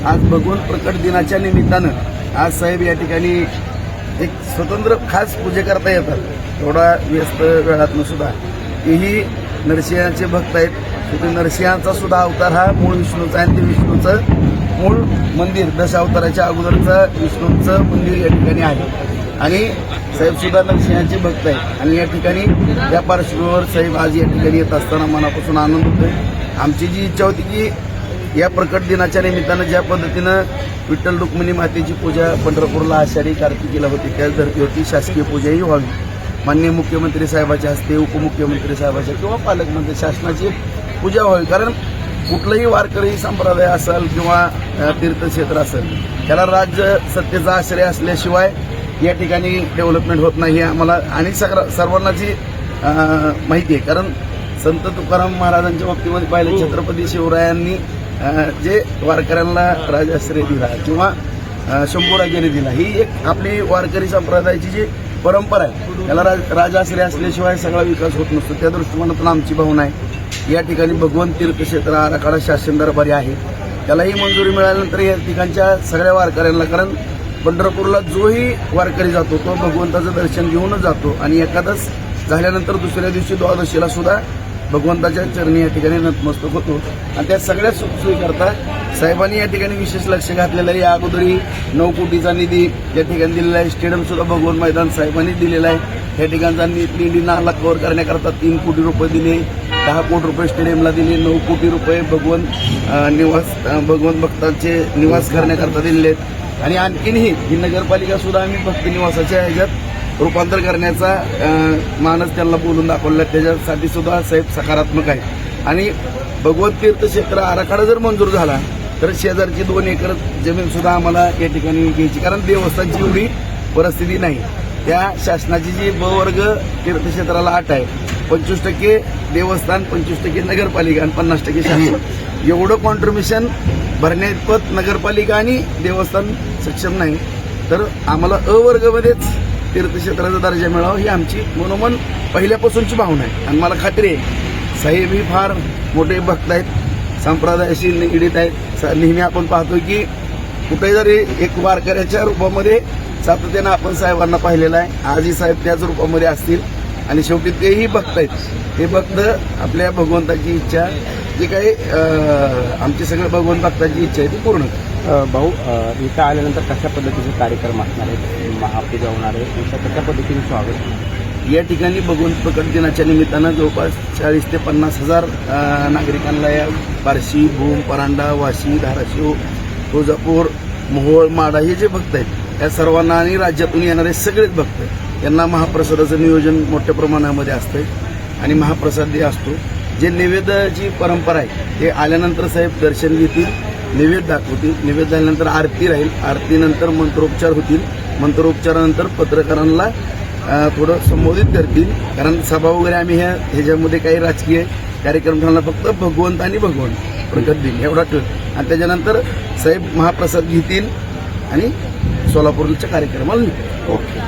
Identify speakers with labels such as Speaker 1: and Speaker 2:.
Speaker 1: आज भगवंत प्रकट दिनाच्या निमित्तानं आज साहेब या ठिकाणी एक स्वतंत्र खास पूजे करता येतात. थोडा व्यस्त वेळातनं सुद्धा तेही नरसिंहाचे भक्त आहेत. शेवटी नरसिंहाचा सुद्धा अवतार हा मूळ विष्णूचा आहे आणि ते विष्णूचं मूळ मंदिर दशावताराच्या अगोदरचं विष्णूचं मंदिर या ठिकाणी आहे आणि साहेब सुद्धा नरसिंहाचे भक्त आहेत आणि या ठिकाणी त्या पार्श्वभूमीवर साहेब आज या ठिकाणी येत असताना मनापासून आनंद होतोय. आमची जी इच्छा होती की या प्रकट दिनाच्या निमित्तानं ज्या पद्धतीनं विठ्ठल रुक्मिणी मातेची पूजा पंढरपूरला आषाढी कार्तिकीला होती त्याच धर्तीवरती शासकीय पूजाही व्हावी. माननीय मुख्यमंत्री साहेबाच्या हस्ते उपमुख्यमंत्री साहेबाच्या किंवा पालकमंत्री शासनाची पूजा व्हावी. कारण कुठलंही वारकरी संप्रदाय असेल किंवा तीर्थक्षेत्र असेल त्याला राज्य सत्तेचा आश्रय असल्याशिवाय या ठिकाणी डेव्हलपमेंट होत नाही हे आम्हाला आणि सर्वांनाची माहिती आहे. कारण संत तुकाराम महाराजांच्या बाबतीमध्ये पाहिलं छत्रपती शिवरायांनी जे वारकऱ्यांना राजाश्रय दिला किंवा शंभूराजाने दिला ही एक आपली वारकरी संप्रदायाची जी परंपरा आहे त्याला राजाश्रय असल्याशिवाय सगळा विकास होत नसतो. त्या दृष्टिकोनातून आमची भावना आहे. या ठिकाणी भगवंत तीर्थक्षेत्र आराखडा शासन दरबारी आहे त्यालाही मंजुरी मिळाल्यानंतर या ठिकाणच्या सगळ्या वारकऱ्यांना कारण पंढरपूरला जोही वारकरी जातो तो भगवंताचं दर्शन घेऊनच जातो आणि एकादश झाल्यानंतर दुसऱ्या दिवशी द्वादशीला सुद्धा भगवंताच्या चरणी या ठिकाणी नतमस्तक होतो आणि त्या सगळ्या सुखसोयीकरता साहेबांनी या ठिकाणी विशेष लक्ष घातलेलं आहे. या अगोदरही 9 कोटीचा निधी या ठिकाणी दिलेला आहे. स्टेडियम सुद्धा भगवान मैदान साहेबांनी दिलेला आहे. या ठिकाणचा दिंडी नाला कव्हर करण्याकरता 3 कोटी रुपये दिले. 10 कोटी रुपये स्टेडियमला दिले. 9 कोटी रुपये भगवंत भक्तांचे निवास करण्याकरता दिलेले आहेत आणि आणखीनही ही नगरपालिका सुद्धा आम्ही भक्त निवासाच्या ह्याच्यात रूपांतर करण्याचा मानस त्यांना बोलून दाखवला. त्याच्यासाठी सुद्धा साहेब सकारात्मक आहे आणि भगवंत तीर्थक्षेत्र आराखडा जर मंजूर झाला तर शेजारची 2 एकर जमीन सुद्धा आम्हाला या ठिकाणी घ्यायची कारण देवस्थानची एवढी परिस्थिती नाही. त्या शासनाची जी ब वर्ग तीर्थक्षेत्राला 8 आहे 25% देवस्थान 25% नगरपालिका आणि 50% शासन एवढं कॉन्ट्रीब्युशन भरण्याइतपत नगरपालिका आणि देवस्थान सक्षम नाही तर आम्हाला अ वर्गामध्येच तीर्थक्षेत्राचा दर्जा मिळावा ही आमची मनोमन पहिल्यापासूनची भावना आहे आणि मला खात्री आहे साहेब ही फार मोठे भक्त आहेत संप्रदायाशी निगडीत आहेत. नेहमी आपण पाहतो की कुठेही जरी एक वारकऱ्याच्या रूपामध्ये सातत्यानं आपण साहेबांना पाहिलेलं आहे. आजही साहेब त्याच रूपामध्ये असतील आणि शेवटी तेही भक्त आहेत. हे भक्त आपल्या भगवंताची इच्छा जी काही आमची सगळं भगवंत भक्ताची इच्छा आहे ती पूर्ण
Speaker 2: भाऊ इथं आल्यानंतर कशा पद्धतीचे कार्यक्रम असणार आहेत महापूजा होणार आहे कशा पद्धतीने स्वागत
Speaker 1: या ठिकाणी भगवंत प्रकट दिनाच्या निमित्तानं जवळपास 40 ते 50 हजार नागरिकांना या बार्शी भूम परांडा वाशी धाराशिव तुळजापूर मोहोळ माडा हे जे भक्त आहेत त्या सर्वांना आणि राज्यातून येणारे सगळेच भक्त यांना महाप्रसादाचं नियोजन मोठ्या प्रमाणामध्ये असतंय आणि महाप्रसाद असतो. जे नैवेद्याची परंपरा आहे ते आल्यानंतर साहेब दर्शन घेतील नैवेद्य दाखवतील. नैवेद्य झाल्यानंतर आरती राहील. आरतीनंतर मंत्रोपचार होतील. मंत्रोपचारानंतर पत्रकारांना थोडं संबोधित करतील कारण सभा वगैरे आम्ही ह्याच्यामध्ये काही राजकीय कार्यक्रम ठेवला फक्त भगवंत आणि भगवंत प्रकट दिन एवढा ठेव आणि त्याच्यानंतर साहेब महाप्रसाद घेतील आणि सोलापूरच्या कार्यक्रमाला निघतील. ओके.